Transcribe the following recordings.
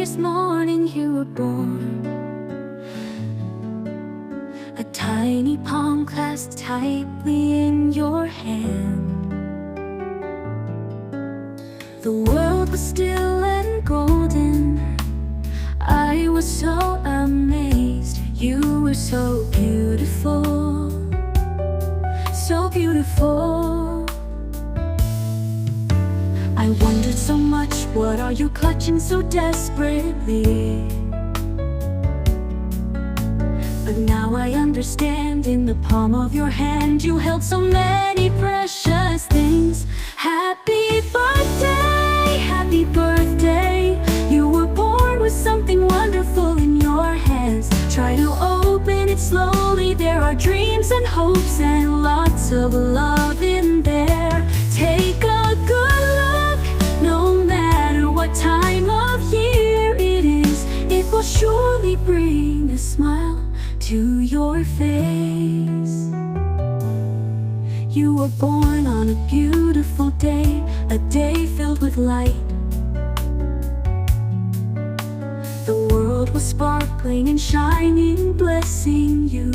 first morning you were born, a tiny palm clasped tightly in your hand. The world was still and golden. I was so amazed. You were so beautiful, so beautiful. I wondered so much, what are you clutching so desperately? But now I understand, in the palm of your hand you held so many precious things. Happy birthday, happy birthday. You were born with something wonderful in your hands. Try to open it slowly, there are dreams and hopes and lots of love in there. Take a good look, no matter what time of year it is, it will surely bring a smile to your face. You were born on a beautiful day, a day filled with light. The world was sparkling and shining, blessing you.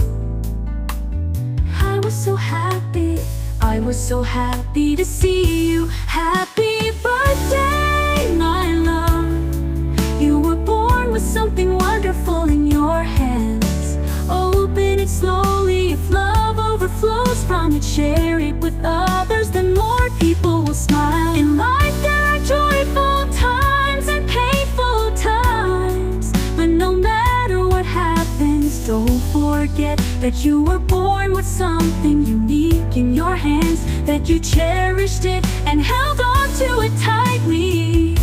I was so happy, I was so happy to see you. Happy birthday, my love. You were born with something wonderful in your hands. Open it slowly, if love overflows from it, share it with others, then more people will smile. In life there are joyful times and painful times, but no matter what happens, don't forget that you were born with something unique in your hands, that you cherished it and held on to it tightly.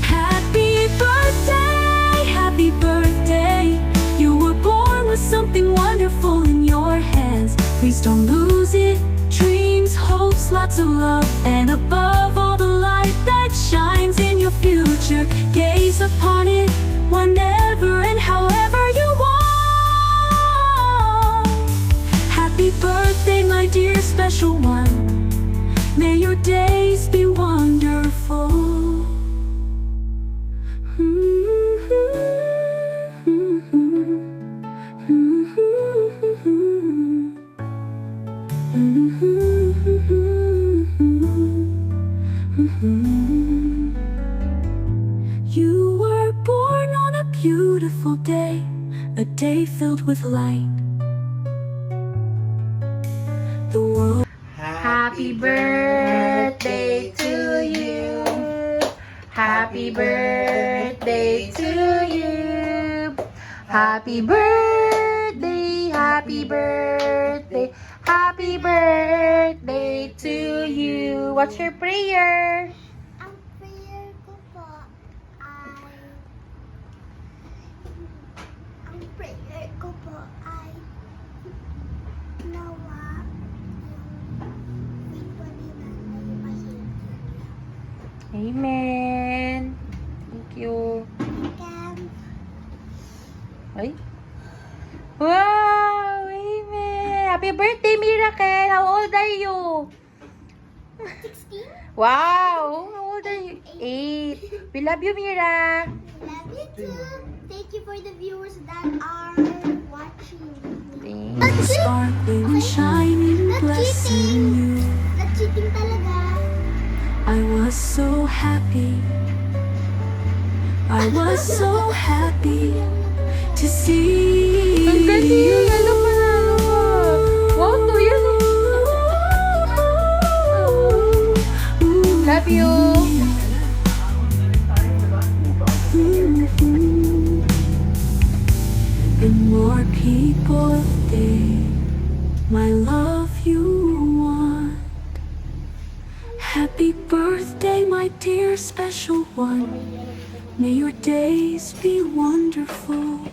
Happy birthday, happy birthday. You were born with something wonderful in your hands. Please don't lose it. Dreams, hopes, lots of love, and above all the light that shines in your future. Gaze upon it whenever and however you want. Happy birthday, my dear special one. May your days be wonderful. You were born on a beautiful day, a day filled with light. The world. Happy birthday to you. Happy birthday to you. Happy birthday, happy birthday, happy birthday to you. What's your prayer? Ang prayer ko po ay nawa yung ipo ni Nanay mahirap. Amen. Thank you. Then, Ay. Wow! Amen! Happy birthday, Miracle! How old are you? 16? Wow! How old are you? 8. We love you, Mira! Love you too. Thank you for the viewers that are watching. Thanks. Sparkling, shining, blessing you. Not cheating talaga. I was so happy, I was so happy to see Ang galing! Alam mo na! Wow, 2 years old! Love you! And more people think my love you want. Happy birthday, my dear special one. May your days be wonderful.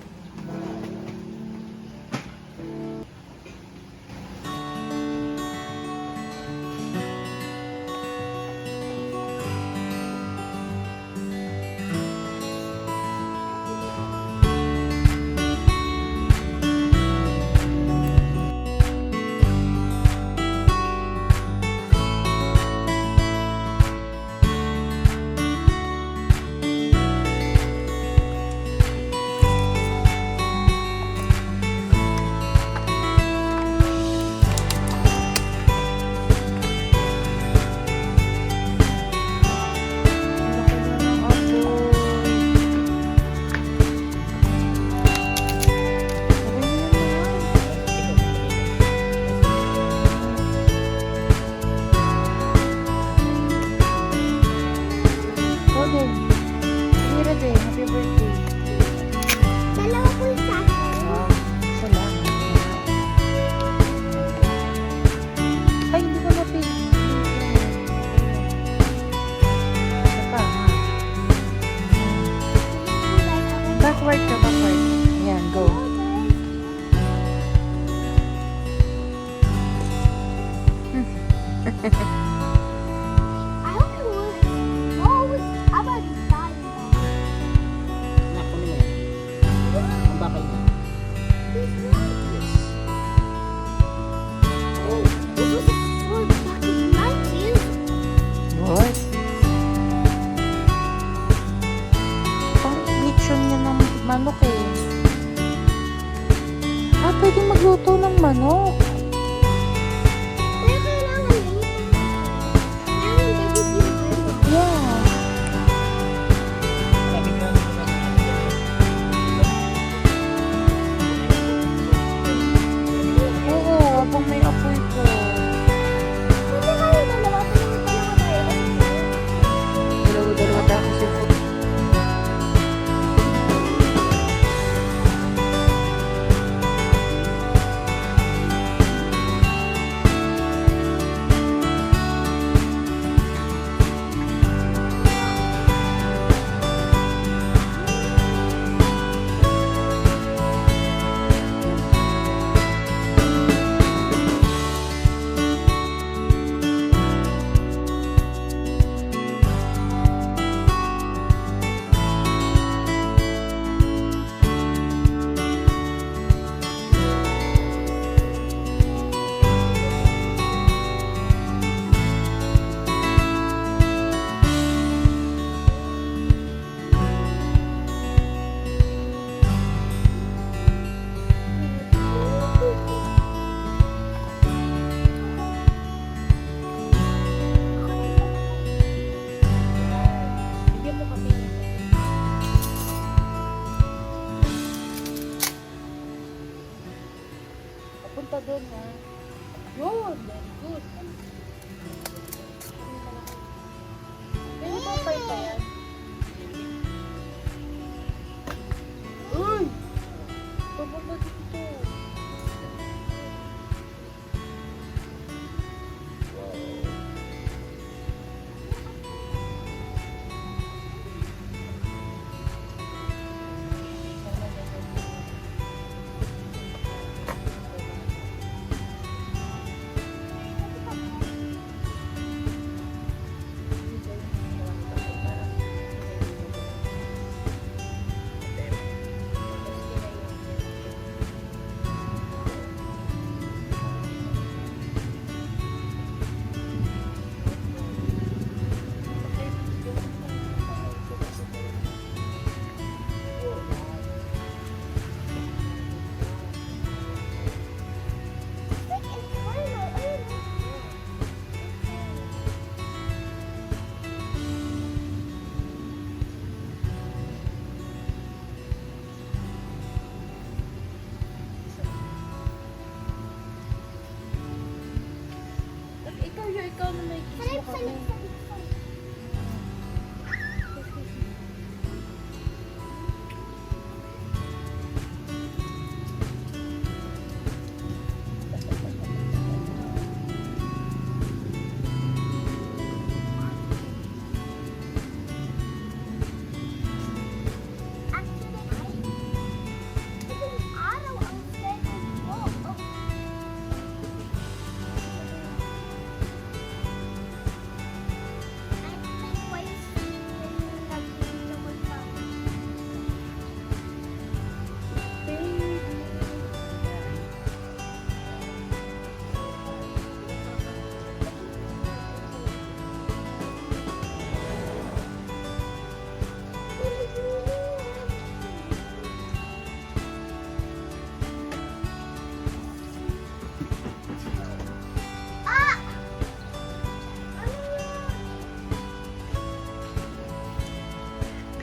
I hope it was. No, it was. How about it's dying now? Anak ko niya. Ang bakal niya. He's right. Yes. Oh, this was a sword back in 19. What? Pang lechon niya ng manok eh. Pwede magluto ng manok. Pero kailangan ganito. Kailangan baby fuel. Yeah. Sabi ko Oo, habang may apoy ko. Hindi kayo dalawa. Dalawa tayo. Dalawa-dalawa tayo kasi po. bigyan mo kami. Papunta doon ha. Yun, very good. Pwede ba pa yan? Uy! Papunta dito. Ikaw na may kiss mo kami.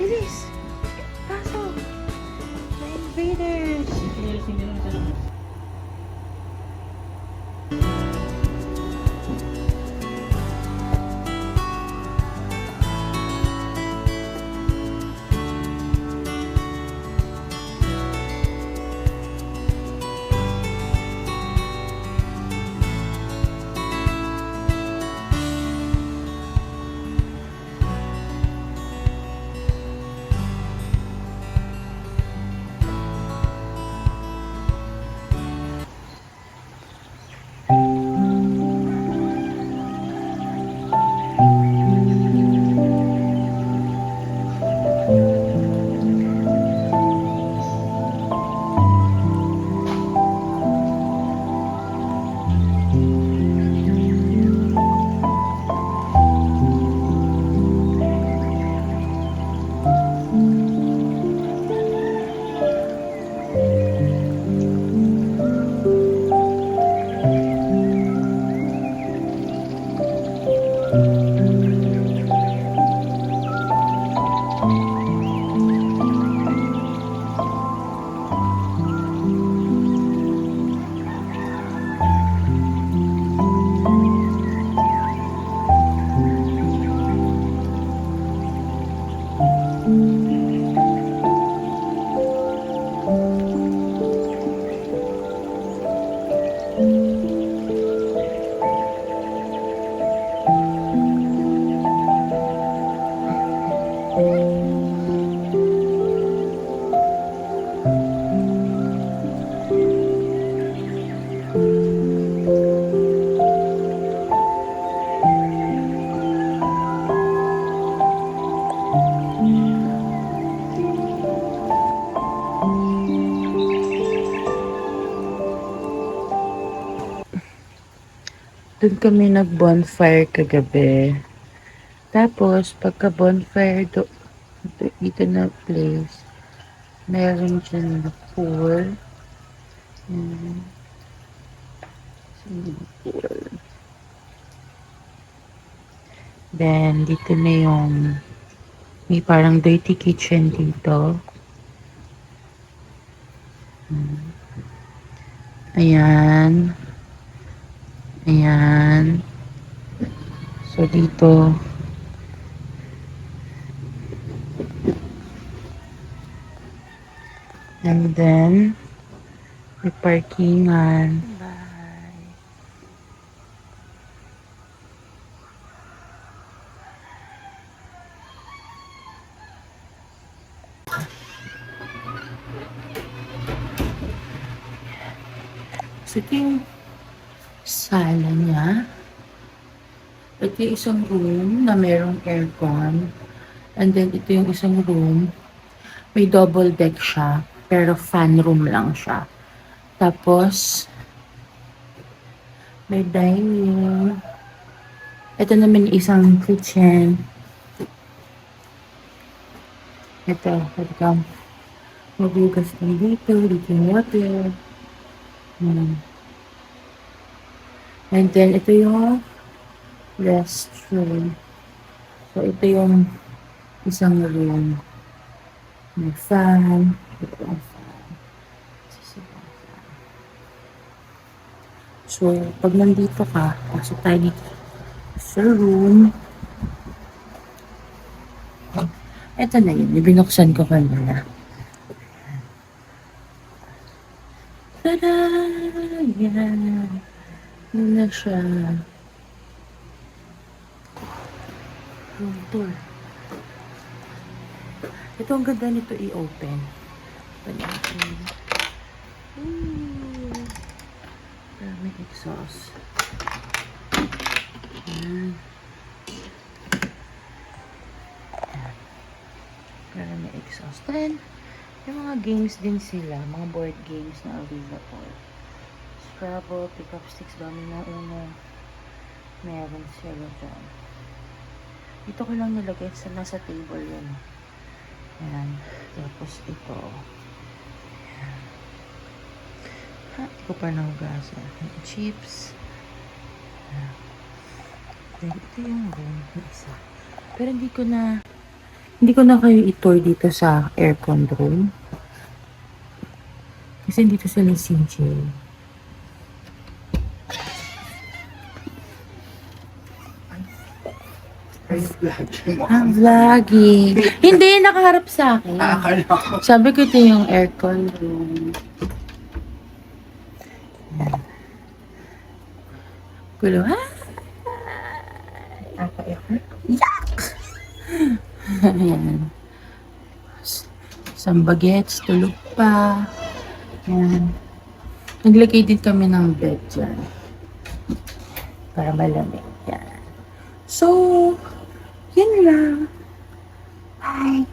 Bilis! Pasok! The invaders! Sinilasing nila sa labas. Doon kami nag-bonfire kagabi. Tapos, pagka-bonfire dito na place, meron dyan na pool. Swimming pool. Then, dito na yung may parang dirty kitchen dito. Ayan. Ayan. So, dito. And then, may parkingan. Bye. So, ito yung sala niya. Ito yung isang room na merong aircon. And then, ito yung isang room. May double deck siya. Pero fan room lang siya. Tapos, may dining. Ito naman yung isang kitchen. Ito, pwede kang magugas lang dito. Dito yung water. And then, ito yung restroom. So, ito yung isang room. May fan. Ito ang fan. So, pag nandito ka, pasok tayo dito sa room. Ito na yun. Binuksan ko kanina. Tada! Yan. Yun na siya. Room tour. Ito ang ganda nito i-open. Panatin. May exhaust. Ayan. Pero may exhaust. Then, yung mga games din sila. Mga board games na available. Scrabble, pick up sticks, domino, uno. Meron sila dyan. Dito ko lang nilagay sa nasa table yun. Ayan. Tapos ito. Ayan. Ha, hindi ko pa nahugasan. Chips. Ayan. Then, ito yung room na isa. Pero hindi ko na kayo i-tour dito sa aircon room. Kasi dito sila CJ. Vlogging. Hindi, nakaharap sa akin. Sabi ko ito yung aircon room. Ayan. Gulo, ha? Yak! Ayan. Isang bagets, tulog pa. Ayan. Naglagay din kami ng bed dyan. Para malamig. Yan. So, yun lang. Bye.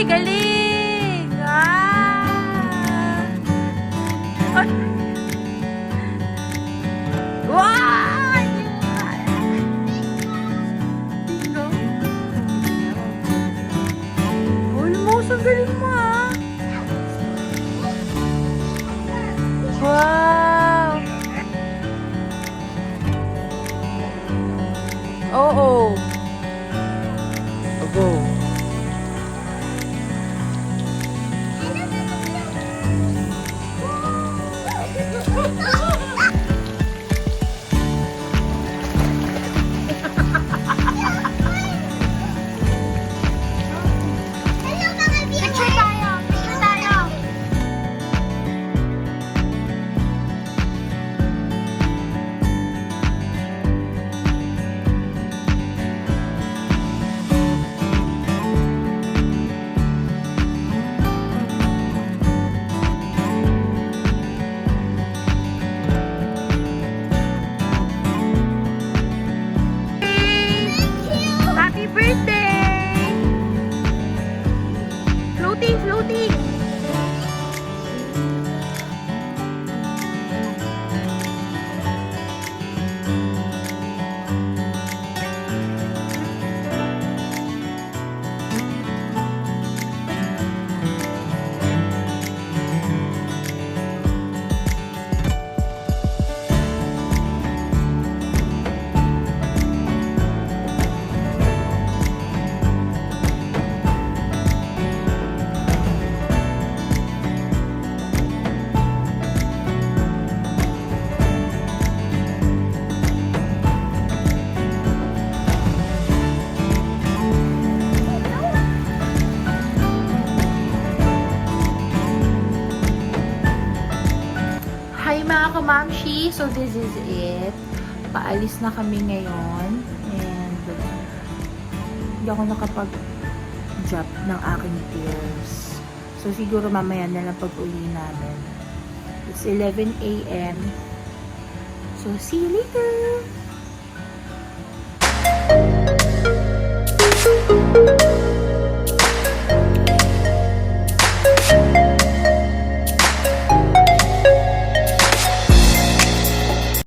Uy, galing! Ah! Ay! Wow! Almost, ang galing mo ah! Wow! Oo. Go. Hello mga viewers! Picture tayo! Picture tayo! Happy birthday! Floating, floating! Hi mga kamamshi! So this is it. Paalis na kami ngayon. And hindi ako nakapag-drop ng aking tears. So siguro mamaya na lang pag-uli namin. It's 11 a.m. So see you later!